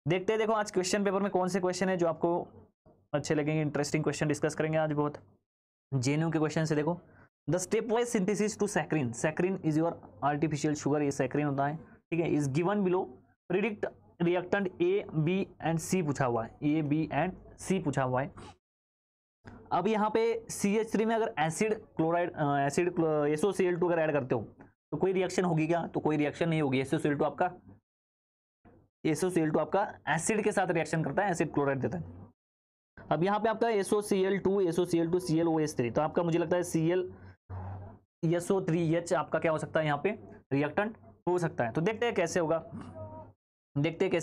देखते हैं, देखो आज क्वेश्चन पेपर में कौन से क्वेश्चन है जो आपको अच्छे लगेंगे, इंटरेस्टिंग क्वेश्चन डिस्कस करेंगे आज बहुत। जेएनयू के क्वेश्चन से देखो, the step wise synthesis to saccharin, saccharin is your artificial sugar, ये सैक्रिन होता है, ठीक है, is given below, predict reactant A B and C पूछा हुआ है, ए बी एंड सी पूछा हुआ है। अब यहाँ पे CH3 में अगर एसिड क्लोराइड एसिड SOCl2 अगर ऐड करते हो तो कोई रिएक्शन होगी क्या? तो कोई रिएक्शन नहीं होगी। SOCl2 आपका एसिड के साथ रिएक्शन करता है, एसिड क्लोराइड देता है। अब यहाँ पे आपका SOCl2 ClOH3, तो आपका मुझे लगता है SO3H आपका क्या हो सकता है, यहाँ पे रिएक्टेंट हो सकता है। तो देखते हैं कैसे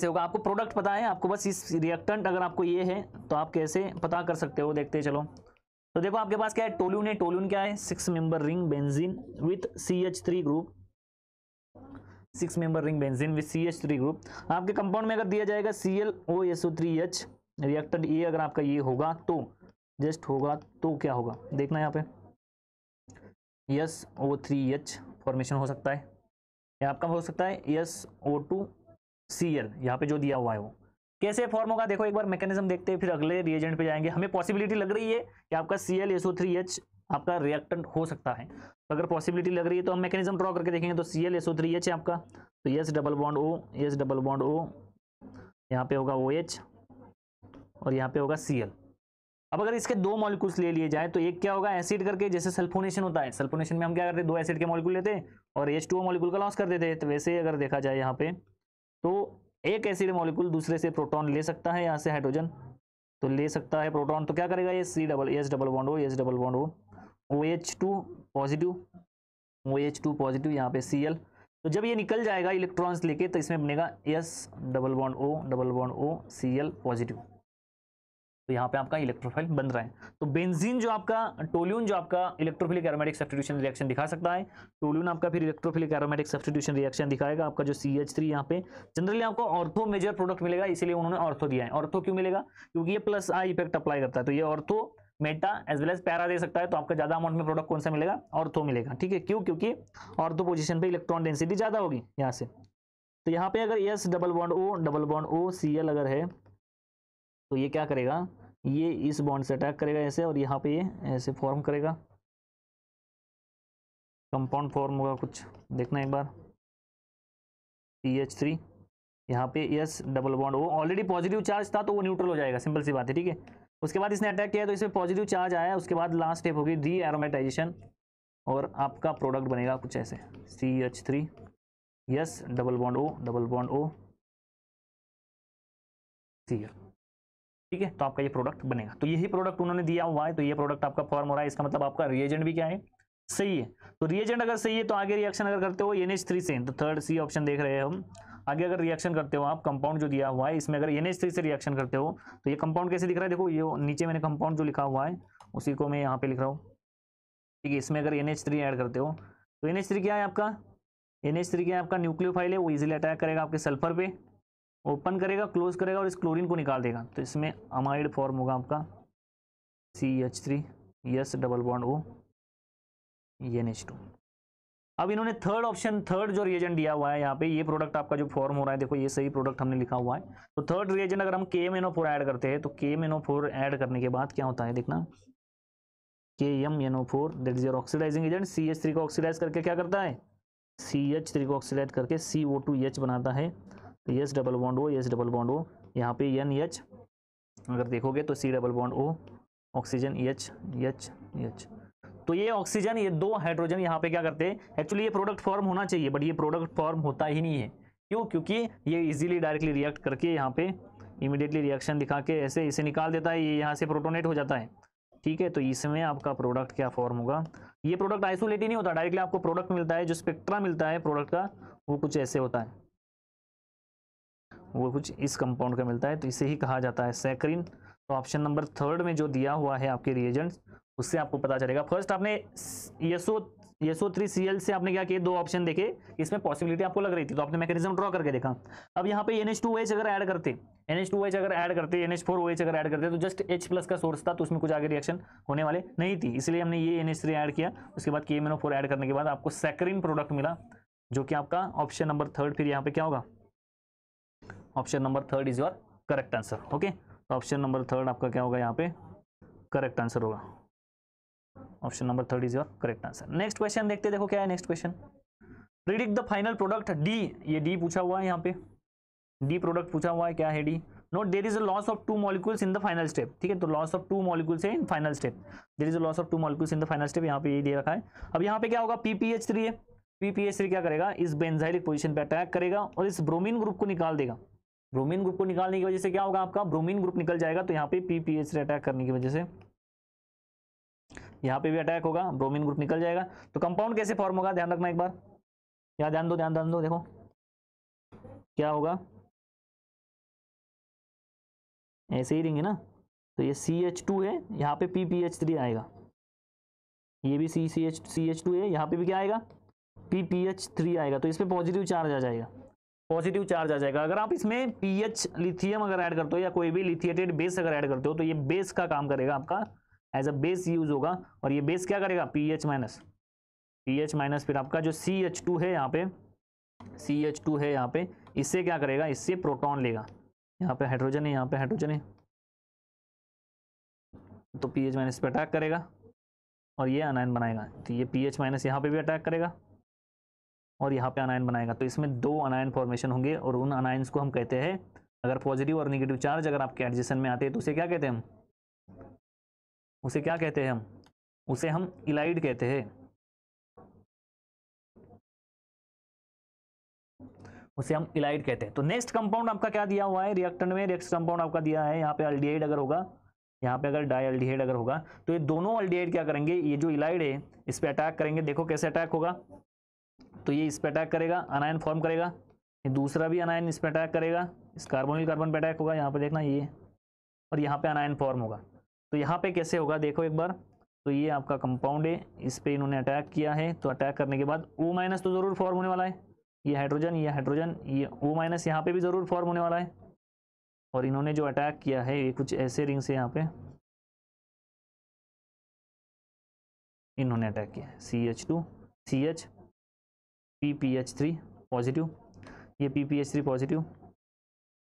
होगा, आपको प्रोडक्ट पता है, आपको बस इस रिएक्टेंट अगर आपको ये है तो आप कैसे पता कर सकते हो, देखते हैं चलो। तो देखो आपके पास क्या है, टोल्यून है, टोल्यून क्या है, 6 member ring benzene with CH3 group, 6 member ring benzene with CH3 group. आपके कंपाउंड में अगर दिया जाएगा ClOSO3H, रिएक्टेंट ये अगर आपका ये होगा तो जस्ट होगा तो क्या होगा, देखना यहाँ पे SO3H फॉर्मेशन हो सकता है, या आपका हो सकता है SO2Cl, यहाँ पे जो दिया हुआ है वो कैसे फॉर्म होगा, देखो एक बार मैकेनिज्म देखते हैं, फिर अगले रिएजेंट पे जाएंगे। हमें पॉसिबिलिटी लग रही है कि आपका ClSO3H आपका रिएक्टेंट हो सकता है, तो अगर पॉसिबिलिटी लग रही है तो हम मैकेनिज्म ड्रॉ करके देखेंगे। तो ClSO3H है आपका, तो S डबल बॉन्ड O, यहाँ पे होगा OH और यहाँ पे होगा Cl। अब अगर इसके दो मॉलिक्यूल्स ले लिए जाए तो एक क्या होगा, एसिड करके, जैसे सल्फोनेशन होता है, सल्फोनेशन में हम क्या करते हैं, 2 एसिड के मॉलिक्यूल लेते हैं और H2O मॉलिक्यूल का लॉस कर देते हैं। तो वैसे अगर देखा जाए यहाँ पे तो एक एसिड मॉलिक्यूल दूसरे से प्रोटॉन ले सकता है, यहाँ से हाइड्रोजन तो ले सकता है प्रोटॉन, तो क्या करेगा ये S double bond O, OH2 positive, यहाँ पे Cl। तो जब ये निकल जाएगा इलेक्ट्रॉन्स लेके तो इसमें बनेगा S double bond O Cl positive, तो यहाँ पे आपका इलेक्ट्रोफाइल बन रहा है। तो बेंजीन जो आपका, टोल्यून जो आपका इलेक्ट्रोफिलिक एरोमेटिक सब्स्टिट्यूशन रिएक्शन दिखा सकता है, टोल्यून आपका फिर इलेक्ट्रोफिलिक एरोमेटिक सब्स्टिट्यूशन रिएक्शन दिखाएगा। आपका जो CH3 यहाँ पे जनरली आपको ऑर्थो मेजर प्रोडक्ट मिलेगा, इसीलिए उन्होंने ऑर्थो दिया है। ऑर्थो क्यों मिलेगा, क्योंकि ये प्लस आई इफेक्ट अप्लाई करता है, तो ये ortho meta as well as para दे सकता है, तो आपका ज्यादा अमाउंट में प्रोडक्ट कौन सा मिलेगा, ऑर्थो मिलेगा, ठीक है। क्यों, क्योंकि ऑर्थो पोजिशन पे इलेक्ट्रॉन डेंसिटी ज्यादा होगी यहाँ से। तो यहाँ पे अगर S double bond O Cl अगर है तो ये क्या करेगा, ये इस बॉन्ड से अटैक करेगा ऐसे, और यहाँ पे ये ऐसे फॉर्म करेगा, कंपाउंड फॉर्म होगा कुछ, देखना एक बार CH3, यहाँ पे S double bond O, already positive charge था तो वो न्यूट्रल हो जाएगा, सिंपल सी बात है, ठीक है। उसके बाद इसने अटैक किया तो इसमें पॉजिटिव चार्ज आया, उसके बाद लास्ट स्टेप होगी डी एरोमेटाइजेशन, और आपका प्रोडक्ट बनेगा कुछ ऐसे CH3 S double bond O Cl, ठीक है। तो आपका ये प्रोडक्ट बनेगा, तो यही प्रोडक्ट उन्होंने दिया हुआ है, तो ये प्रोडक्ट आपका फॉर्म हो रहा है, इसका मतलब आपका रिएजेंट भी क्या है, सही है। तो रिएजेंट अगर सही है तो आगे रिएक्शन अगर करते हो NH3 से, तो थर्ड C ऑप्शन देख रहे हैं हम, आगे अगर रिएक्शन करते हो आप, कंपाउंड जो दिया हुआ है इसमें अगर NH3 से रिएक्शन करते हो तो ये कंपाउंड कैसे दिख रहा है, देखो ये नीचे मैंने कंपाउंड जो लिखा हुआ है उसी को मैं यहाँ पे लिख रहा हूँ, ठीक है। इसमें अगर NH3 ऐड करते हो तो NH3 क्या है आपका, NH3 क्या है आपका, न्यूक्लियोफाइल है, वो इजिली अटैक करेगा आपके सल्फर पे, ओपन करेगा, क्लोज करेगा और इस क्लोरीन को निकाल देगा, तो इसमें अमाइड फॉर्म होगा आपका CH3 S double bond O NH2। अब इन्होंने थर्ड ऑप्शन, थर्ड जो रिएजेंट दिया हुआ है यहाँ पे, ये प्रोडक्ट आपका जो फॉर्म हो रहा है, देखो ये सही प्रोडक्ट हमने लिखा हुआ है। तो थर्ड रिएजेंट अगर हम KMnO4 ऐड करते हैं तो KMnO4 ऐड करने के बाद क्या होता है, देखना KMnO4 that is your oxidising agent, CH3 को ऑक्सीडाइज करके क्या करता है, CH3 को ऑक्सीडाइज करके CO2H बनाता है, तो S डबल बॉन्ड O, यहाँ पे NH अगर देखोगे तो C double bond O, oxygen H। तो ये ऑक्सीजन, ये 2 हाइड्रोजन यहाँ पे क्या करते हैं, एक्चुअली ये प्रोडक्ट फॉर्म होना चाहिए बट ये प्रोडक्ट फॉर्म होता ही नहीं है। क्यों, क्योंकि ये इजीली डायरेक्टली रिएक्ट करके यहाँ पे इमीडिएटली रिएक्शन दिखा के ऐसे इसे निकाल देता है, ये यहाँ से प्रोटोनेट हो जाता है, ठीक है। तो इसमें आपका प्रोडक्ट क्या फॉर्म होगा, ये प्रोडक्ट आइसोलेट ही नहीं होता, डायरेक्टली आपको प्रोडक्ट मिलता है, जो स्पेक्ट्रा मिलता है प्रोडक्ट का वो कुछ ऐसे होता है, वो कुछ इस कंपाउंड का मिलता है, तो इसे ही कहा जाता है सैकरिन। तो ऑप्शन नंबर थर्ड में जो दिया हुआ है आपके रिएजेंट्स, उससे आपको पता चलेगा। फर्स्ट आपने SO3Cl से आपने क्या किया, 2 ऑप्शन देखे, इसमें पॉसिबिलिटी आपको लग रही थी तो आपने मैकेनिज्म ड्रॉ करके देखा। अब यहाँ पे NH2OH अगर ऐड करते, NH4OH अगर ऐड करते तो जस्ट H+ का सोर्स था, तो उसमें कुछ आगे रिएक्शन होने वाले नहीं थी, इसलिए हमने ये NH3 ऐड किया। उसके बाद KMnO4 ऐड करने के बाद आपको सैकरिन प्रोडक्ट मिला, जो कि आपका ऑप्शन नंबर थर्ड फिर यहाँ पे क्या होगा, option number third is your correct answer. Okay, तो ऑप्शन नंबर थर्ड आपका क्या होगा यहाँ पे करेक्ट आंसर होगा। Option number third is your correct answer. Next question देखते हैं, देखो क्या है next question. Predict the final product D, ये डी पूछा हुआ है यहाँ पे, डी प्रोडक्ट पूछा हुआ है, क्या है D. Note there is a loss of 2 molecules in the final step, ठीक है, तो लॉस ऑफ 2 मॉलिक्यूल्स है in final step, there is a loss of 2 molecules in the final step, यहाँ पे ये दे रखा है। अब यहाँ पे क्या होगा, PPH3 है, PPH3 क्या करेगा, इस बेंजाइलिक पोजीशन पे अटैक करेगा और इस ब्रोमीन ग्रुप को निकाल देगा। ब्रोमीन ग्रुप को निकालने की वजह से क्या होगा, आपका ब्रोमीन ग्रुप निकल जाएगा, तो यहाँ पे PPH3 अटैक करने की वजह से यहाँ पे भी अटैक होगा, ब्रोमीन ग्रुप निकल जाएगा। तो कंपाउंड कैसे फॉर्म होगा, ध्यान रखना एक बार, या ध्यान दो, देखो क्या होगा, ऐसे ही रहेंगे ना, तो ये CH2 है, यहाँ पे PPH3 आएगा, ये भी CH2 है, यहाँ पे भी क्या आएगा, PPH3 आएगा, तो इस पे पॉजिटिव चार्ज आ जाएगा, पॉजिटिव चार्ज आ जाएगा। अगर आप इसमें PH लिथियम अगर ऐड करते हो या कोई भी लिथिएटेड बेस अगर ऐड करते हो, तो ये बेस का काम करेगा, आपका एज अ बेस यूज होगा, और ये बेस क्या करेगा, PH माइनस, फिर आपका जो CH2 है यहाँ पे, CH2 है यहाँ पे, इससे क्या करेगा, इससे प्रोटॉन लेगा, यहाँ पे हाइड्रोजन है, यहाँ पे हाइड्रोजन है, तो PH माइनस पे अटैक करेगा और ये अनायन बनाएगा, तो ये PH माइनस यहाँ पे भी अटैक करेगा और यहाँ पे अनायन बनाएगा, तो इसमें 2 अनायन फॉर्मेशन होंगे, और उन अनायंस को हम कहते हैं, अगर पॉजिटिव और नेगेटिव चार्ज अगर आपके एडजेशन में आते हैं तो उसे क्या कहते हैं हम, उसे क्या कहते हैं हम, उसे हम इलाइड कहते हैं, उसे हम इलाइड कहते हैं। तो नेक्स्ट कंपाउंड आपका क्या दिया हुआ है रिएक्टेंट में, नेक्स्ट कंपाउंड आपका दिया है यहाँ पे अल्डिहाइड अगर होगा, यहाँ पे अगर डाइअल्डिहाइड अगर होगा, तो ये दोनों अल्डिहाइड क्या करेंगे, ये जो इलाइड है इस पे अटैक करेंगे। देखो कैसे अटैक होगा, तो ये इस पे अटैक करेगा, अनायन फॉर्म करेगा, ये दूसरा भी अनायन इस पे अटैक करेगा, इस कार्बोनिल कार्बन पे अटैक होगा, यहाँ पे देखना ये, और यहाँ पे अनायन फॉर्म होगा। तो यहाँ पे कैसे होगा देखो एक बार, तो ये आपका कंपाउंड है, इस पे इन्होंने अटैक किया है, तो अटैक करने के बाद O माइनस तो जरूर फॉर्म होने वाला है, ये हाइड्रोजन, ये O माइनस यहाँ पे भी जरूर फॉर्म होने वाला है, और इन्होंने जो अटैक किया है ये कुछ ऐसे रिंग से यहाँ पे इन्होंने अटैक किया है, CH2 CH PPH3 पॉजिटिव, ये PPH3 पॉजिटिव,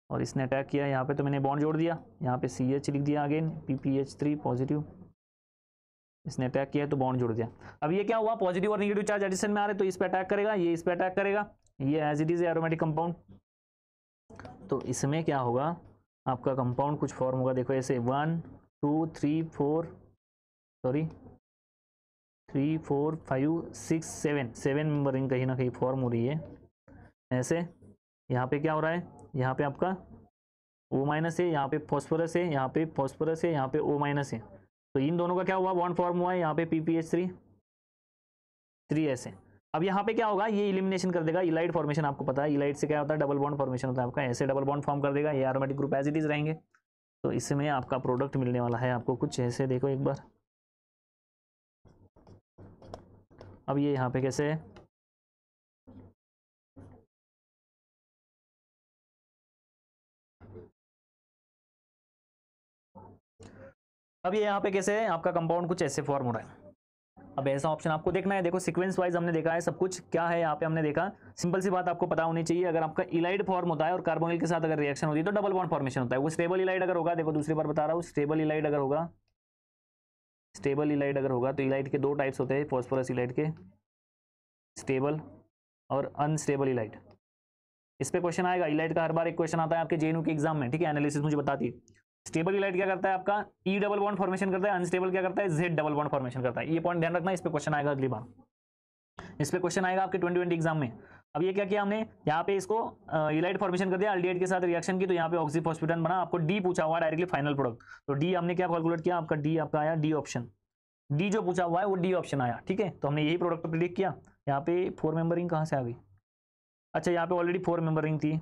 और इसने अटैक किया यहाँ पे, तो मैंने बॉन्ड जोड़ दिया, यहाँ पे CH लिख दिया, अगेन PPH3 पॉजिटिव, इसने अटैक किया तो बॉन्ड जोड़ दिया। अब ये क्या हुआ, पॉजिटिव और नेगेटिव चार्ज एडिशन में आ रहे, तो इस पे अटैक करेगा, ये इस पे अटैक करेगा, ये as it is aromatic compound, तो इसमें क्या होगा, आपका कंपाउंड कुछ फॉर्म होगा, देखो ऐसे 1 2 3 4 सॉरी 3 4 5 6 7 मेंबर रिंग कहीं ना कहीं फॉर्म हो रही है ऐसे। यहाँ पे क्या हो रहा है, यहाँ पे आपका O माइनस है, यहाँ पे फॉस्फोरस है, यहाँ पे फॉस्फोरस है, यहाँ पे O माइनस है, तो इन दोनों का क्या हुआ, बॉन्ड फॉर्म हुआ है, यहाँ पे PPH3 ऐसे। अब यहाँ पे क्या होगा, ये इलिमिनेशन कर देगा, इलाइड फॉर्मेशन आपको पता है, इलाइड से क्या होता है, डबल बॉन्ड फॉर्मेशन होता है आपका, ऐसे डबल बॉन्ड फॉर्म कर देगा, ये aromatic group as it is रहेंगे, तो इसमें आपका प्रोडक्ट मिलने वाला है आपको कुछ ऐसे, देखो एक बार। अब ये यहाँ पे कैसे है, अब ये यहाँ पे कैसे है, आपका कंपाउंड कुछ ऐसे फॉर्म हो रहा है। अब ऐसा ऑप्शन आपको देखना है, देखो सीक्वेंस वाइज हमने देखा है सब कुछ, क्या है यहाँ पे हमने देखा, सिंपल सी बात आपको पता होनी चाहिए, अगर आपका इलाइड फॉर्म होता है और कार्बोनिल के साथ अगर रिएक्शन होती है तो डबल बॉन्ड फॉर्मेशन होता है, वो स्टेबल इलाइड अगर होगा, देखो दूसरी बार बता रहा हूँ, स्टेबल इलाइड अगर होगा, स्टेबल इलाइड अगर होगा, तो इलाइड के 2 टाइप्स होते हैं, फॉस्फोरस इलाइड के, स्टेबल और अनस्टेबल इलाइड। इस पे क्वेश्चन आएगा, इलाइड का हर बार एक क्वेश्चन आता है आपके JNU के एग्जाम में, ठीक है, एनालिसिस मुझे बताती है। स्टेबल इलाइड क्या करता है आपका, E डबल बॉन्ड फॉर्मेशन करता है, अनस्टेबल क्या करता है, Z डबल बॉन्ड फॉर्मेशन करता है, ये पॉइंट ध्यान रखना, इस पे क्वेश्चन आएगा अगली बार, इस पे क्वेश्चन आएगा आपके 2020 एग्जाम में। अब ये क्या किया हमने, यहाँ पे इसको इलाइड फॉर्मेशन कर दिया, अल्डिहाइड के साथ रिएक्शन की, तो यहाँ पे ऑक्सीफॉस्फेटन बना, आपको D पूछा हुआ डायरेक्टली फाइनल प्रोडक्ट, तो D हमने क्या कैलकुलेट किया, आपका D आपका आया D ऑप्शन, D जो पूछा हुआ है वो D ऑप्शन आया, ठीक है, तो हमने यही प्रोडक्ट प्रेडिक्ट किया। यहाँ पे 4 मेंबर रिंग कहाँ से आ गई, अच्छा यहाँ पे ऑलरेडी 4 मेंबर रिंग थी,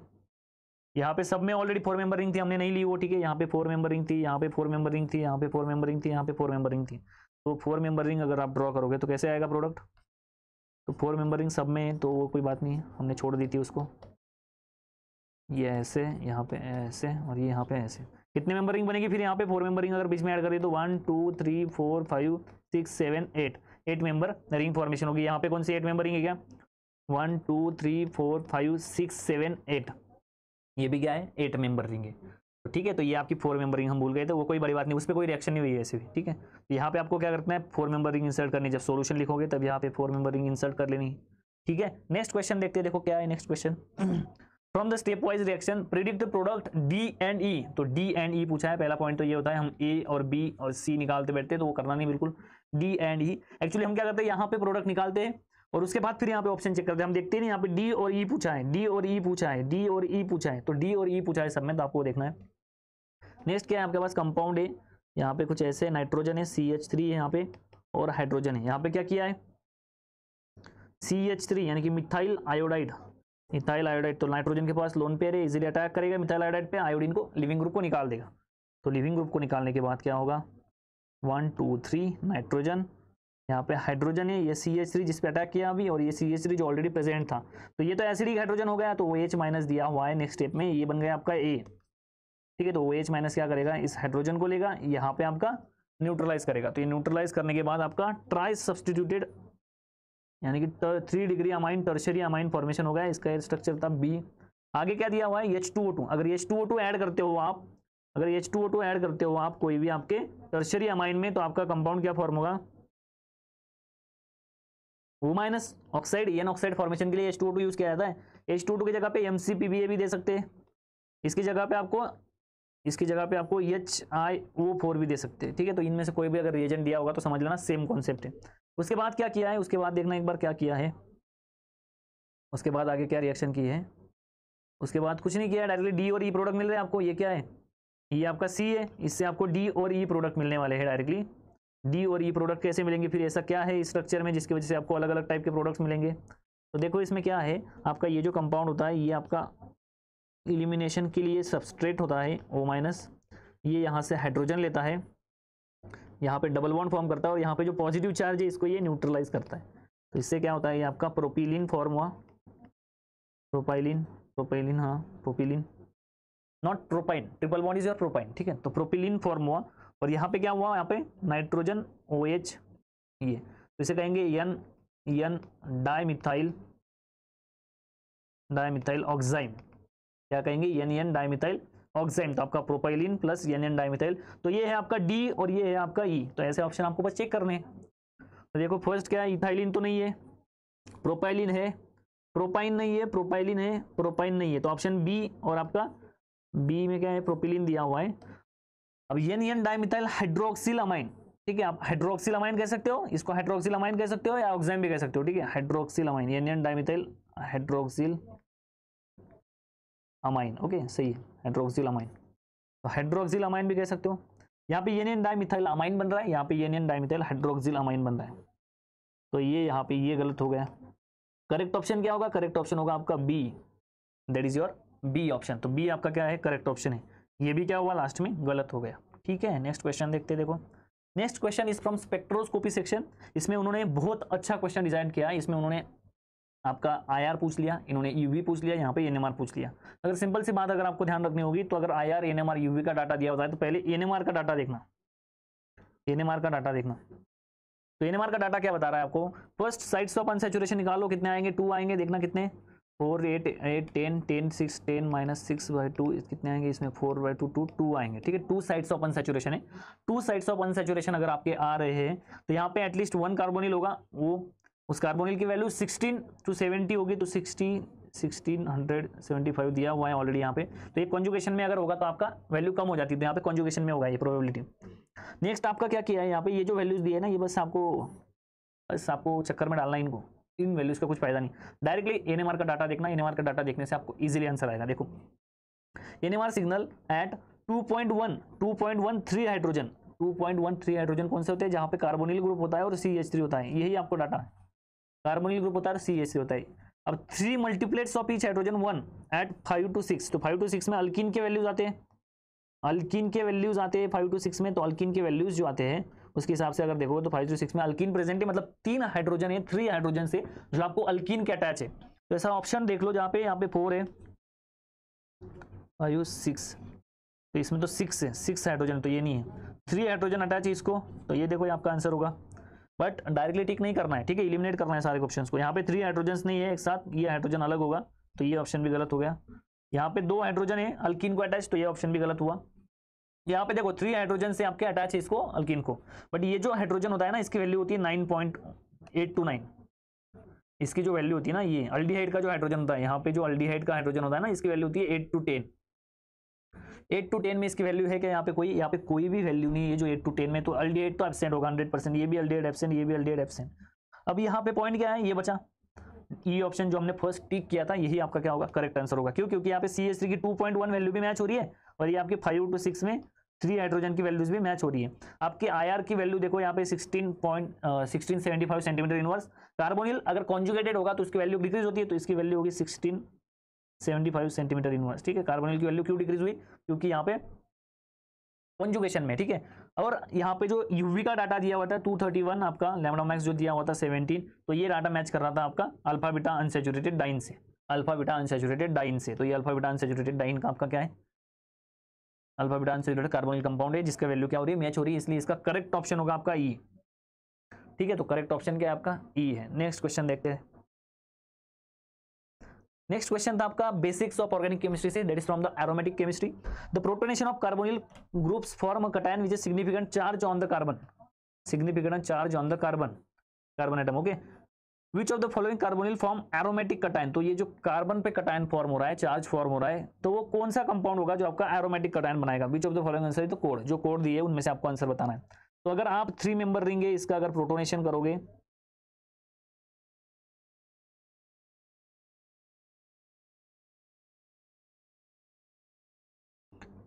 यहाँ पे सब में ऑलरेडी 4 मेंबर रिंग थी, हमने नहीं ली वो, ठीक है, यहाँ पे 4 मेंबर रिंग थी, यहाँ पे 4 मेंबर रिंग थी, यहाँ पे 4 मेंबर रिंग थी, यहाँ पे 4 मेंबर रिंग थी, तो 4 मेंबर रिंग अगर आप ड्रॉ करोगे तो कैसे आएगा प्रोडक्ट, तो 4 मेंबर रिंग सब में, तो वो कोई बात नहीं है, हमने छोड़ दी थी उसको, ये ऐसे, यहाँ पे ऐसे, और ये यहाँ पे ऐसे, कितने मेंबर रिंग बनेगी फिर यहाँ पे, 4 मेंबर रिंग अगर बीच में ऐड करिए तो 1 2 3 4 5 6 7 8 मेंबर रिंग फॉर्मेशन होगी। यहाँ पे कौन सी 8 मेंबर रिंग है क्या, 1 2 3 4 5 6 7 8, ये भी क्या है 8 मेंबर रिंग है। तो ठीक है, तो ये आपकी 4 मेंबर रिंग हम भूल गए थे, वो कोई बड़ी बात नहीं, उस पर कोई रिएक्शन नहीं हुई है ऐसे भी। ठीक है, तो यहाँ पे आपको क्या करना है 4 मेंबर रिंग इंसर्ट करनी, जब सोल्यूशन लिखोगे तब यहाँ पे 4 मेंबर रिंग इंसर्ट कर लेनी। ठीक है, नेक्स्ट क्वेश्चन देखते हैं, देखो क्या है next question. From the step wise reaction predict the product D and E. तो डी एंड ई पूछा है, पहला पॉइंट तो ये होता है हम ए और बी और सी निकालते बैठते हैं, तो वो करना नहीं बिल्कुल। डी एंड ई एक्चुअली हम क्या करते हैं, यहाँ पे प्रोडक्ट निकालते हैं और उसके बाद फिर यहाँ पे ऑप्शन चेक करते हैं। हम देखते हैं नहीं यहाँ पे डी और ई पूछा है, डी और ई पूछा है, डी और ई पूछा है, तो डी और ई पूछा है सब में, तो आपको देखना है। नेक्स्ट क्या है आपके पास, कंपाउंड है, यहाँ पे कुछ ऐसे नाइट्रोजन है CH3 है यहाँ पे, और हाइड्रोजन है। यहाँ पे क्या किया है CH3 यानी कि मिथाइल आयोडाइड, मिथाइल आयोडाइड। तो नाइट्रोजन के पास लोन पेयर है, इजीली अटैक करेगा मिथाइल आयोडाइड पे, आयोडीन को लिविंग ग्रुप को निकाल देगा। तो लिविंग ग्रुप को निकालने के बाद क्या होगा 1 2 3 नाइट्रोजन, यहाँ पे हाइड्रोजन है, ये CH3 जिस पे अटैक किया अभी, और ये CH3 जो ऑलरेडी प्रेजेंट था, तो ये तो एसिडिक हाइड्रोजन हो गया, तो OH माइनस दिया हुआ है नेक्स्ट स्टेप में, ये बन गया आपका A। ठीक है, तो OH माइनस क्या करेगा, इस हाइड्रोजन को लेगा, यहाँ पे आपका न्यूट्रलाइज करेगा। तो ये न्यूट्रलाइज करने के बाद आपका ट्राई सब्सटीट्यूटेड यानी कि 3 degree amine tertiary amine formation हो गया, इसका स्ट्रक्चर था B। आगे क्या दिया हुआ है H2O2, अगर H2O2 ऐड करते हो आप, अगर H2O2 ऐड करते हो आप कोई भी आपके टर्शरी अमाइन में, तो आपका कंपाउंड क्या फॉर्म होगा O minus oxide. N oxide formation के लिए H2O2 यूज किया जाता है। H2O2 की जगह पे MCPBA भी दे सकते हैं, इसकी जगह पे आपको HiO4 भी दे सकते हैं। ठीक है, तो इनमें से कोई भी अगर रिएजेंट दिया होगा तो समझ लेना सेम कॉन्सेप्ट है। उसके बाद क्या किया है, उसके बाद देखना एक बार क्या किया है, उसके बाद आगे क्या रिएक्शन की है, उसके बाद कुछ नहीं किया, डायरेक्टली डी और ई प्रोडक्ट मिल रहे हैं आपको। ये क्या है, ये आपका सी है, इससे आपको डी और ई प्रोडक्ट मिलने वाले हैं डायरेक्टली। डी और ई प्रोडक्ट कैसे मिलेंगे, फिर ऐसा क्या है इस स्ट्रक्चर में जिसकी वजह से आपको अलग अलग टाइप के प्रोडक्ट्स मिलेंगे। तो देखो इसमें क्या है, आपका ये जो कंपाउंड होता है ये आपका इलिमिनेशन के लिए सबस्ट्रेट होता है O माइनस, ये यहाँ से हाइड्रोजन लेता है, यहाँ पे डबल बॉन्ड फॉर्म करता है, और यहाँ पे जो पॉजिटिव चार्ज है इसको ये न्यूट्रलाइज करता है। तो इससे क्या होता है, ये आपका प्रोपिलीन फॉर्म हुआ, प्रोपाइलिन हाँ propylene, not propyne, triple bond is your propyne. ठीक है, तो प्रोपिलीन फॉर्म हुआ, और यहाँ पे क्या हुआ, यहाँ पे नाइट्रोजन OH, ये तो इसे कहेंगे एन डाइमिथाइल ऑक्साइम, क्या कहेंगे एन डाइमिथाइल ऑक्साइम। तो आपका प्रोपाइलिन प्लस एन डाइमिथाइल, तो ये है आपका डी और ये है आपका ई। तो ऐसे ऑप्शन आपको बस चेक करने हैं। तो देखो फर्स्ट क्या है, इथाइलिन तो नहीं है, प्रोपाइलिन है, प्रोपाइन नहीं है, प्रोपाइलिन है, प्रोपाइन नहीं है, तो ऑप्शन बी, और आपका बी में क्या है प्रोपिलीन दिया हुआ है। अब एन डाइमिथाइल हाइड्रोक्सिल अमाइन, ठीक है, आप हाइड्रोक्सिल अमाइन कह सकते हो, इसको हाइड्रोक्सिल अमाइन कह सकते हो या ऑक्साइम भी कह सकते हो। ठीक है, hydroxyl amine, N dimethyl hydroxyl amine, okay सही है, हाइड्रोक्सिल अमाइन, तो हाइड्रोक्सिल अमाइन भी कह सकते हो। यहाँ पे एन डाइमिथाइल अमाइन बन रहा है, यहाँ पे एन डाइमिथाइल हाइड्रोक्सिल अमाइन बन रहा है, तो ये यहाँ पे ये गलत हो गया। करेक्ट ऑप्शन क्या होगा, करेक्ट ऑप्शन होगा आपका B, that is your B option. तो बी आपका क्या है, करेक्ट ऑप्शन है। ये भी क्या हुआ लास्ट में गलत हो गया। ठीक है, नेक्स्ट क्वेश्चन देखते हैं। देखो next question is from spectroscopy section. इसमें उन्होंने बहुत अच्छा क्वेश्चन डिजाइन किया है। इसमें उन्होंने आपका IR पूछ लिया, इन्होंने UV पूछ लिया, यहाँ पे NMR पूछ लिया। अगर सिंपल सी बात अगर आपको ध्यान रखनी होगी, तो अगर IR NMR UV का डाटा दिया होता है तो पहले NMR का डाटा देखना, NMR का डाटा देखना। तो NMR का डाटा क्या बता रहा है आपको, फर्स्ट साइड्स ऑफ अनसैचुरेशन निकालो, कितने आएंगे 2 आएंगे, देखना कितने 4 8 8 10 10 6 10 माइनस 6/2 कितने आएंगे, इसमें 4/2 2 आएंगे। ठीक है, 2 साइड्स ऑफ अनसैचुरेशन है। 2 साइड्स ऑफ अनसैचुरेशन अगर आपके आ रहे हैं तो यहाँ पे एटलीस्ट 1 कार्बोनिल होगा, वो उस कार्बोनिल की वैल्यू 16 to 70 होगी, तो 1675 दिया हुआ है ऑलरेडी यहाँ पे। तो ये कॉन्जुगेशन में अगर होगा तो आपका वैल्यू कम हो जाती है, तो यहाँ पे कॉन्जुगेशन में होगा ये प्रोबेबिलिटी। नेक्स्ट आपका क्या किया है, यहाँ पे ये जो वैल्यूज दिए है ना, ये बस आपको चक्कर में डालना है इनको, इन वैल्यूज का कुछ फायदा नहीं। डायरेक्टली NMR का डाटा देखना, NMR का डाटा देखने से आपको इजीली आंसर आएगा। देखो NMR signal eight 2.13 hydrogen, 2.13 hydrogen कौन से होते हैं, जहाँ पे कार्बोनिल ग्रुप होता है और CH3 होता है, यही आपको डाटा है। कार्बोनिल ग्रुप होता है और CH3 होता है। अब 3 multiplets of each hydrogen 1 at 5 to 6, तो 5 to 6 में अल्कीन के वैल्यूज आते हैं, अल्कीन के वैल्यूज आते हैं 5 to 6 में। तो अल्कीन के वैल्यूज जो आते हैं उसके हिसाब से अगर देखो तो 5 to 6 में अल्कीन प्रेजेंट है, मतलब 3 हाइड्रोजन है, 3 हाइड्रोजन से जो आपको अल्कीन के अटैच है। तो ऐसा ऑप्शन देख लो जहाँ पे यहाँ पे 4 है 5 6, तो इसमें तो 6 है, 6 हाइड्रोजन, तो ये नहीं है, 3 हाइड्रोजन अटैच है इसको, तो ये देखो ये आपका आंसर होगा। बट डायरेक्टली टिक नहीं करना है, ठीक है, इलिमिनेट करना है सारे ऑप्शंस को। यहाँ पे 3 हाइड्रोजन नहीं है एक साथ, ये हाइड्रोजन अलग होगा, तो ये ऑप्शन भी गलत हो गया। यहाँ पे 2 हाइड्रोजन है अल्कीन को अटैच, तो ये ऑप्शन भी गलत हुआ। यहाँ पे देखो 3 हाइड्रोजन से आपके अटैच है इसको अल्कीन को, बट ये जो हाइड्रोजन होता है ना इसकी वैल्यू होती है 9.829। इसकी जो वैल्यू होती है ना, ये अल्डिहाइड का जो हाइड्रोजन होता है, यहाँ पे जो अल्डिहाइड का हाइड्रोजन होता है ना, इसकी वैल्यू होती है 8 to 10। 8 to 10 में इसकी वैल्यू है कि यहाँ पे कोई भी वैल्यू नहीं है जो 8 to 10 में, तो अल्डिहाइड तो एब्सेंट होगा 100%। ये भी अल्डिहाइड एब्सेंट, ये भी अल्डिहाइड एब्सेंट। अब यहाँ पे पॉइंट क्या है, ये बचा ई ऑप्शन जो हमने फर्स्ट टिक किया था, यही आपका क्या होगा, करेक्ट आंसर होगा। क्यों? क्योंकि यहाँ पे CH3 की 2.1 वैल्यू भी मैच हो रही है, और ये आपके 5 to 6 में 3 हाइड्रोजन की वैल्यूज भी मैच हो रही है। आपकी IR की वैल्यू देखो यहाँ पे 1675 सेंटीमीटर इनवर्स। कार्बोनिल अगर कॉन्जुगेटेड होगा तो उसकी वैल्यू डिक्रीज होती है, तो इसकी वैल्यू होगी 1675 सेंटीमीटर इनवर्स। ठीक है, कार्बोनिल की वैल्यू क्यों डिक्रीज हुई? क्योंकि यहाँ पे कॉन्जुगेशन में। ठीक है, और यहाँ पे जो यूवी का डाटा दिया हुआ था 231, आपका लैम्डा मैक्स जो दिया हुआ था 17, तो ये डाटा मैच कर रहा था आपका अल्फा बीटा अनसैचुरेटेड डाइन से, अल्फा बीटा अनसैचुरेटेड डाइन से। तो ये अल्फा बीटा अनसैचुरेटेड डाइन का आपका क्या है, alpha beta unsaturated carbonyl compound है, जिसका वैल्यू क्या हो रही है, मैच हो रही है, इसलिए इसका करेक्ट ऑप्शन होगा आपका ई। ठीक है, तो करेक्ट ऑप्शन क्या है आपका, ई है। नेक्स्ट क्वेश्चन देखते हैं। नेक्स्ट क्वेश्चन था आपका बेसिक्स ऑफ ऑर्गेनिक केमिस्ट्री से, that is from the aromatic chemistry. The protonation of carbonyl groups form a cation which is significant charge on the carbon, significant charge on the carbon atom. Okay, which of the following carbonyl form aromatic cation. तो ये जो carbon पे cation form हो रहा है, charge form हो रहा है, तो वो कौन सा कंपाउंड होगा जो आपका एरोमेटिक कटायन बनाएगा। Which of the following answer, तो कोड, जो कोड दिए उनमें से आपको आंसर बताना है। तो अगर आप 3 मेंबर रिंग है इसका अगर प्रोटोनेशन करोगे,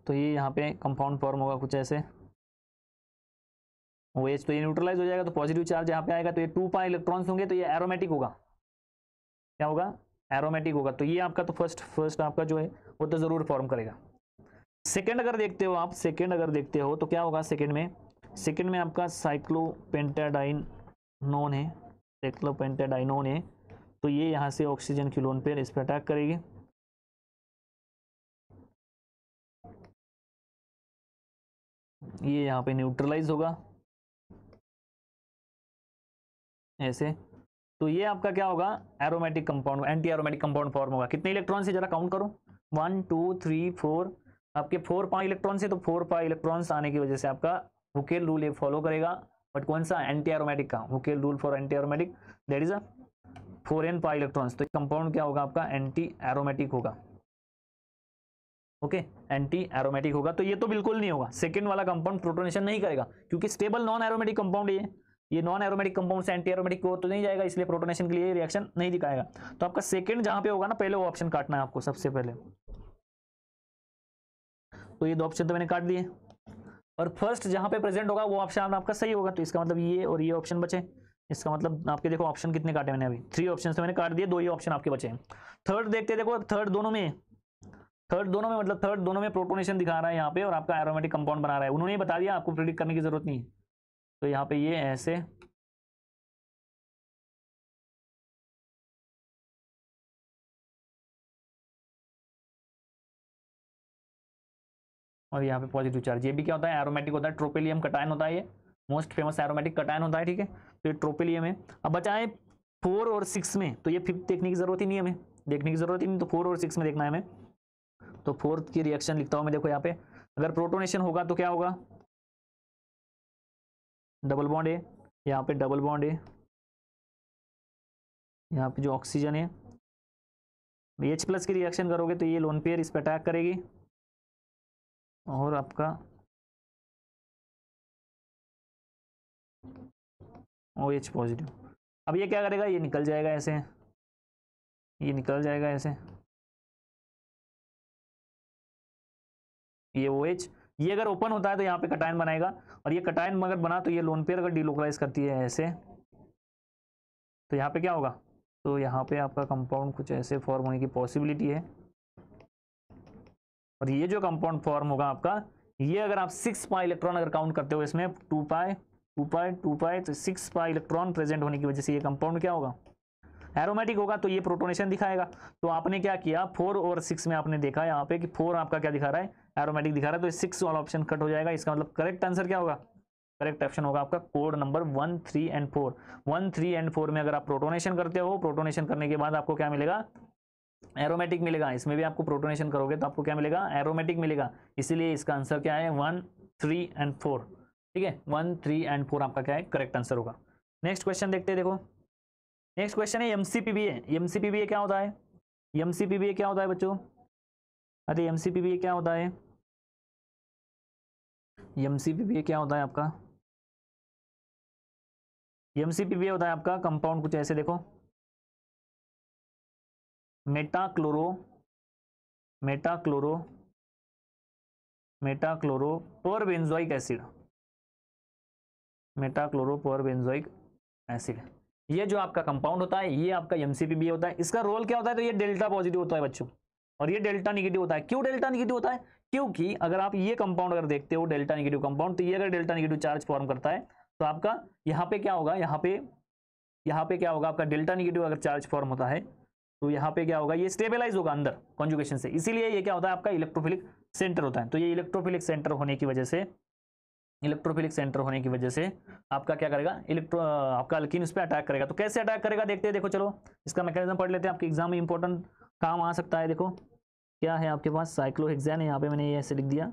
तो ये यहाँ पे कंपाउंड फॉर्म होगा कुछ ऐसे। OH तो ये न्यूट्रलाइज हो जाएगा, तो पॉजिटिव चार्ज यहाँ पे आएगा, तो ये 2 पाई इलेक्ट्रॉन्स होंगे, तो ये एरोमेटिक होगा। क्या होगा, एरोमेटिक होगा। तो ये आपका तो फर्स्ट आपका जो है वो तो जरूर फॉर्म करेगा। सेकंड अगर देखते हो आप, सेकंड अगर देखते हो तो क्या होगा सेकंड में आपका साइक्लोपेंटाडाइनोन है, साइक्लोपेंटाडाइनोन है, तो ये यहाँ से ऑक्सीजन की लोन पेयर इस पर अटैक करेगी, ये यहाँ पे न्यूट्रलाइज होगा ऐसे। तो ये आपका क्या होगा, aromatic compound, anti aromatic compound form होगा। कितने इलेक्ट्रॉन से जरा काउंट करो, 1 2 3 4, आपके 4 पाई इलेक्ट्रॉन से, तो 4 पाई इलेक्ट्रॉन्स आने की वजह से आपका हुकेल रूल ये फॉलो करेगा, बट कौन सा, एंटी एरोमेटिक का, हुकेल rule for anti aromatic, that is a 4n pi electrons. तो कंपाउंड क्या होगा आपका, एंटी एरोमेटिक होगा। ओके, एंटी एरोमेटिक होगा। तो ये तो बिल्कुल नहीं होगा, सेकंड वाला कंपाउंड प्रोटोनेशन नहीं करेगा, क्योंकि स्टेबल नॉन एरोमेटिक कंपाउंड ये नॉन एरोमेटिक कंपाउंड से एंटी एरोमेटिक को तो नहीं जाएगा, इसलिए प्रोटोनेशन के लिए रिएक्शन नहीं दिखाएगा। तो आपका सेकंड जहां पे होगा ना, पहले वो ऑप्शन काटना है आपको सबसे पहले। तो ये 2 ऑप्शन तो मैंने काट दिए, और फर्स्ट जहां पे प्रेजेंट होगा वो ऑप्शन आपका सही होगा, तो इसका मतलब ये और ये ऑप्शन बचे। इसका मतलब आपके देखो ऑप्शन कितने काटे मैंने, अभी 3 ऑप्शन तो मैंने काट दिए, 2 ही ऑप्शन आपके बचे हैं। थर्ड देखते देखो, थर्ड दोनों में मतलब थर्ड दोनों में प्रोटोनेशन दिखा रहा है यहाँ पे, और आपका एरोमेटिक कंपाउंड बना रहा है। उन्होंने बता दिया, आपको प्रेडिक्ट करने की जरूरत नहीं है। तो यहाँ पे ये ऐसे, और यहाँ पे पॉजिटिव चार्ज। ये भी क्या होता है, एरोमेटिक होता है, ट्रोपेलियम कटायन होता है, ये मोस्ट फेमस एरोमेटिक कटायन होता है। ठीक है, तो ये ट्रोपेलियम है। अब बचाए 4 और 6 में, तो ये 5th देखने की जरूरत ही नहीं है, हमें देखने की जरूरत ही नहीं, तो 4 और 6 में देखना है हमें। तो 4th की रिएक्शन लिखता हूं मैं, देखो यहाँ पे अगर प्रोटोनेशन होगा तो क्या होगा, डबल बॉन्ड है, यहाँ पे डबल बॉन्ड है, यहाँ पे जो ऑक्सीजन है, H+ की रिएक्शन करोगे तो ये लोन पेयर इस पर अटैक करेगी, और आपका OH पॉजिटिव। अब ये क्या करेगा, ये निकल जाएगा ऐसे, ये निकल जाएगा ऐसे, ये OH, ये अगर ओपन होता है तो यहाँ पे कटायन बनाएगा, और ये कटायन अगर बना तो ये लोन पेयर अगर डिलोकलाइज करती है ऐसे, तो यहाँ पे क्या होगा, तो यहाँ पे आपका कंपाउंड कुछ ऐसे फॉर्म होने की पॉसिबिलिटी है। और ये जो कंपाउंड फॉर्म होगा आपका, ये अगर आप 6 पाई इलेक्ट्रॉन अगर काउंट करते हो इसमें, 2 पाई 2 पाई 2 पाई, तो 6 पाई इलेक्ट्रॉन प्रेजेंट होने की वजह से ये कंपाउंड क्या होगा, एरोमेटिक होगा। तो ये प्रोटोनेशन दिखाएगा। तो आपने क्या किया, 4 और 6 में आपने देखा यहाँ पे कि 4 आपका क्या दिखा रहा है, एरोमेटिक दिखा रहा है, तो 6 वाला ऑप्शन कट हो जाएगा। इसका मतलब करेक्ट आंसर क्या होगा, करेक्ट ऑप्शन होगा आपका कोड नंबर 1 3 एंड 4। 1 3 एंड 4 में अगर आप प्रोटोनेशन करते हो, प्रोटोनेशन करने के बाद आपको क्या मिलेगा, एरोमेटिक मिलेगा, इसमें भी आपको प्रोटोनेशन करोगे तो आपको क्या मिलेगा, एरोमेटिक मिलेगा। इसीलिए इसका आंसर क्या है 1, 3 एंड 4। ठीक है, 1, 3 एंड 4 आपका क्या है करेक्ट आंसर होगा। नेक्स्ट क्वेश्चन देखते हैं। देखो नेक्स्ट क्वेश्चन है एमसीपीबीए। एमसीपीबीए क्या होता है, एमसीपीबीए क्या होता है बच्चों, अरे एमसीपीबीए क्या होता है, एमसीपीबीए क्या होता है आपका, एमसीपीबीए होता है आपका कंपाउंड कुछ ऐसे देखो, मेटाक्लोरोपरबेंजोइक एसिड, मेटाक्लोरोपरबेंजोइक एसिड, ये जो आपका कंपाउंड होता है ये आपका एमसीपीबीए होता है। इसका रोल क्या होता है, तो ये डेल्टा पॉजिटिव होता है बच्चों, और ये डेल्टा निगेटिव होता है। क्यों डेल्टा निगेटिव होता है, क्योंकि अगर आप ये कंपाउंड अगर देखते हो डेल्टा निगेटिव कंपाउंड, तो ये अगर डेल्टा निगेटिव चार्ज फॉर्म करता है तो आपका यहाँ पे क्या होगा, यहाँ पे क्या होगा, आपका डेल्टा निगेटिव अगर चार्ज फॉर्म होता है तो यहाँ पे क्या होगा, ये स्टेबलाइज होगा अंदर कॉन्जुगेशन से, इसीलिए ये क्या होता है आपका इलेक्ट्रोफिलिक सेंटर होता है। तो ये इलेक्ट्रोफिलिक सेंटर होने की वजह से आपका क्या करेगा, आपका अल्कीन उस पर अटैक करेगा। तो कैसे अटैक करेगा देखते हैं। देखो चलो इसका मैकेनिज्म पढ़ लेते हैं, आपके एग्जाम में इंपॉर्टेंट काम आ सकता है। देखो क्या है आपके पास, साइक्लोहेक्सेन है, यहाँ पे मैंने ये ऐसे लिख दिया,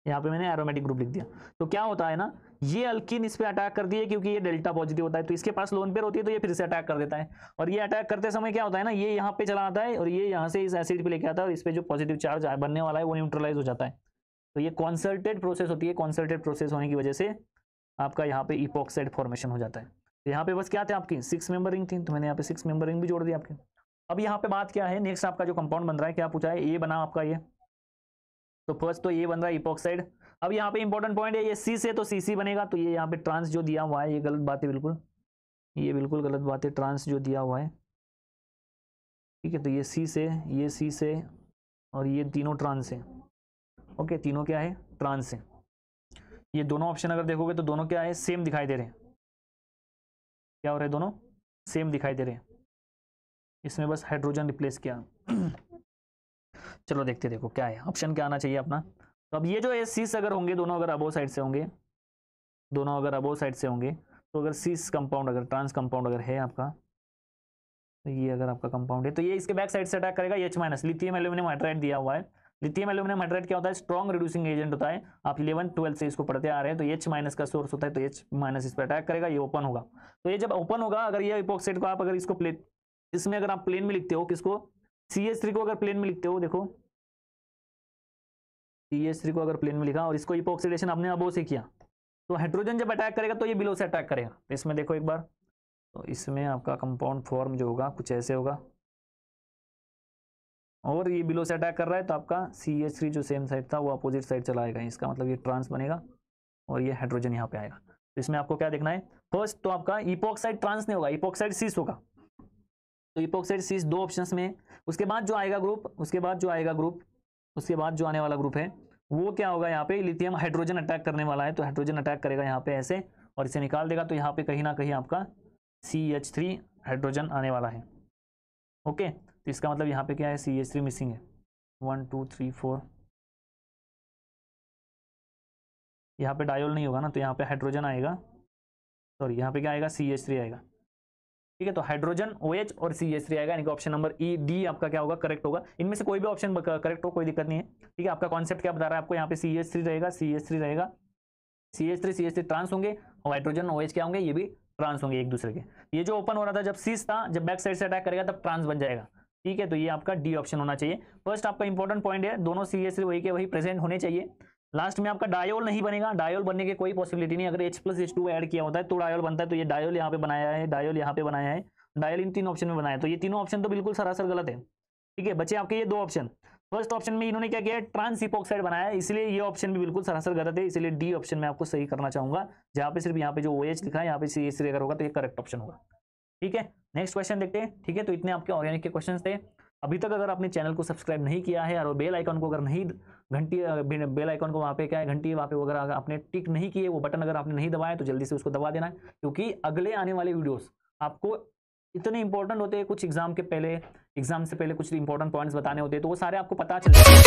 यहाँ पे मैंने एरोमेटिक ग्रुप लिख दिया। तो क्या होता है ना, ये अल्कीन इस पे अटैक कर दिए क्योंकि ये डेल्टा पॉजिटिव होता है, तो इसके पास लोन पेयर होती है, तो ये फिर से अटैक कर देता है। और ये अटैक करते समय क्या होता है ना, ये यहाँ पे चला आता है और ये यहाँ से इस एसिड पे लेके आता है और इस पे जो पॉजिटिव चार्ज बनने वाला है वो न्यूट्रलाइज हो जाता है। तो ये कॉन्सर्टेड प्रोसेस होती है, कॉन्सर्टेड प्रोसेस होने की वजह से आपका यहाँ पे इपॉक्साइड फॉर्मेशन हो जाता है। तो यहाँ पे बस क्या थे आपकी 6 मेंबर रिंग थी, तो मैंने यहाँ पे 6 मेंबर रिंग भी जोड़ दिया आपके। अब यहाँ पे बात क्या है, नेक्स्ट आपका जो कंपाउंड बन रहा है, क्या पूछा है, ए बना आपका ये, तो फर्स्ट तो ये बन रहा है इपॉक्साइड। अब यहाँ पे इंपॉर्टेंट पॉइंट है, ये सी से तो सी बनेगा, तो ये यहाँ पे ट्रांस जो दिया हुआ है ये गलत बात है, बिल्कुल ये बिल्कुल गलत बात है, ट्रांस जो दिया हुआ है। ठीक है, तो ये सी से और ये तीनों ट्रांस है। ओके, तीनों क्या है, ट्रांस है। ये दोनों ऑप्शन अगर देखोगे तो दोनों क्या है, सेम दिखाई दे रहे हैं। क्या हो रहा है, दोनों सेम दिखाई दे रहे हैं, इसमें बस हाइड्रोजन रिप्लेस किया। चलो देखते, देखो क्या है ऑप्शन, क्या आना चाहिए अपना। तो अब ये जो है सीस अगर होंगे, दोनों अगर अबो साइड से होंगे, तो अगर सीस कंपाउंड, अगर ट्रांस कंपाउंड अगर है आपका, तो ये अगर आपका कंपाउंड है तो ये इसके बैक साइड से अटैक करेगा H-, लिथियम एल्यूमिनियम हाइड्राइड दिया हुआ है। लिथियम एल्यूमिनियम हाइड्राइड क्या होता है, स्ट्रॉन्ग रिड्यूसिंग एजेंट होता है। आप 11th 12th से इसको पढ़ते आ रहे हैं। तो H- का सोर्स होता है, तो H- इस पर अटैक करेगा, ये ओपन होगा। तो ये जब ओपन होगा, अगर ये इपॉक्साइड को आप अगर इसको प्लेन, इसमें अगर आप प्लेन में लिखते हो, किसको, CH3 को अगर प्लेन में लिखते हो, देखो CH3 को अगर प्लेन में लिखा और इसको इपॉक्सीडेशन आपने अबो से किया, तो हाइड्रोजन जब अटैक करेगा तो ये बिलो से अटैक करेगा। इसमें देखो एक बार, तो इसमें आपका कंपाउंड फॉर्म जो होगा कुछ ऐसे होगा, और ये बिलो से अटैक कर रहा है, तो आपका CH3 जो सेम साइड था वो अपोजिट साइड चला आएगा। इसका मतलब ये ट्रांस बनेगा और ये हाइड्रोजन यहाँ पे आएगा। तो इसमें आपको क्या देखना है, फर्स्ट तो आपका इपॉक्साइड ट्रांस नहीं होगा, इपॉक्साइड सीस होगा। तो इपॉक्साइड सीस दो ऑप्शंस में, उसके बाद जो आने वाला ग्रुप है वो क्या होगा, यहाँ पे लिथियम हाइड्रोजन अटैक करने वाला है, तो हाइड्रोजन अटैक करेगा यहाँ पे ऐसे और इसे निकाल देगा। तो यहाँ पे कहीं ना कहीं आपका CH3 हाइड्रोजन आने वाला है। ओके, तो इसका मतलब यहाँ पे क्या है, CH3 मिसिंग है। 1 2 3 4, यहाँ पे डायोल नहीं होगा ना, तो यहाँ पे हाइड्रोजन आएगा, सॉरी यहाँ पे क्या आएगा, CH3 आएगा। ठीक है, तो हाइड्रोजन OH और CH3 आएगा, यानी कि ऑप्शन नंबर E D आपका क्या होगा, करेक्ट होगा। इनमें से कोई भी ऑप्शन करेक्ट हो, कोई दिक्कत नहीं है। ठीक है, आपका कॉन्सेप्ट क्या बता रहा है आपको, यहाँ पे CH3 रहेगा, CH3 ट्रांस होंगे, और हाइड्रोजन OH क्या होंगे, ये भी ट्रांस होंगे एक दूसरे के। ये जो ओपन हो रहा था जब सीस था, जब बैक साइड से अटैक करेगा तब ट्रांस बन जाएगा। ठीक है, तो ये आपका डी ऑप्शन होना चाहिए। फर्स्ट आपका इंपॉर्टेंट पॉइंट है, दोनों CH3 वही के वही प्रेजेंट होने चाहिए। लास्ट में आपका डायोल नहीं बनेगा, डायोल बनने की कोई पॉसिबिलिटी नहीं। अगर H+H2 ऐड किया होता है तो डायोल बनता है, तो ये डायोल यहाँ पे बनाया है, डायोल यहाँ पे बनाया है, डायल इन 3 ऑप्शन में बनाया। तो ये तीनों ऑप्शन तो बिल्कुल सरासर गलत है। ठीक है, बच्चे आपके ये 2 ऑप्शन। फर्स्ट ऑप्शन में इन्होंने क्या किया, ट्रांस इपॉक्साइड बनाया है, इसलिए ये ऑप्शन भी बिल्कुल सरासर गलत है। इसलिए डी ऑप्शन में आपको सही करना चाहूंगा, जहाँ पे सिर्फ यहाँ पे जो OH लिखा है, यहाँ पे CH3 अगर होगा तो ये करेक्ट ऑप्शन होगा। ठीक है, नेक्स्ट क्वेश्चन देखते हैं। ठीक है, तो इतने आपके ऑर्गेनिक के क्वेश्चन थे। अभी तक अगर आपने चैनल को सब्सक्राइब नहीं किया है और बेल आइकन को अगर नहीं, बेल आइकन को वहाँ पे क्या है, घंटी वहाँ पे अगर आपने टिक नहीं किए, वो बटन अगर आपने नहीं दबाया तो जल्दी से उसको दबा देना है, क्योंकि अगले आने वाले वीडियोस आपको इतने इंपॉर्टेंट होते हैं, कुछ एग्जाम से पहले कुछ इंपॉर्टेंट पॉइंट्स बताने होते हैं, तो वो सारे आपको पता चल जाएगा।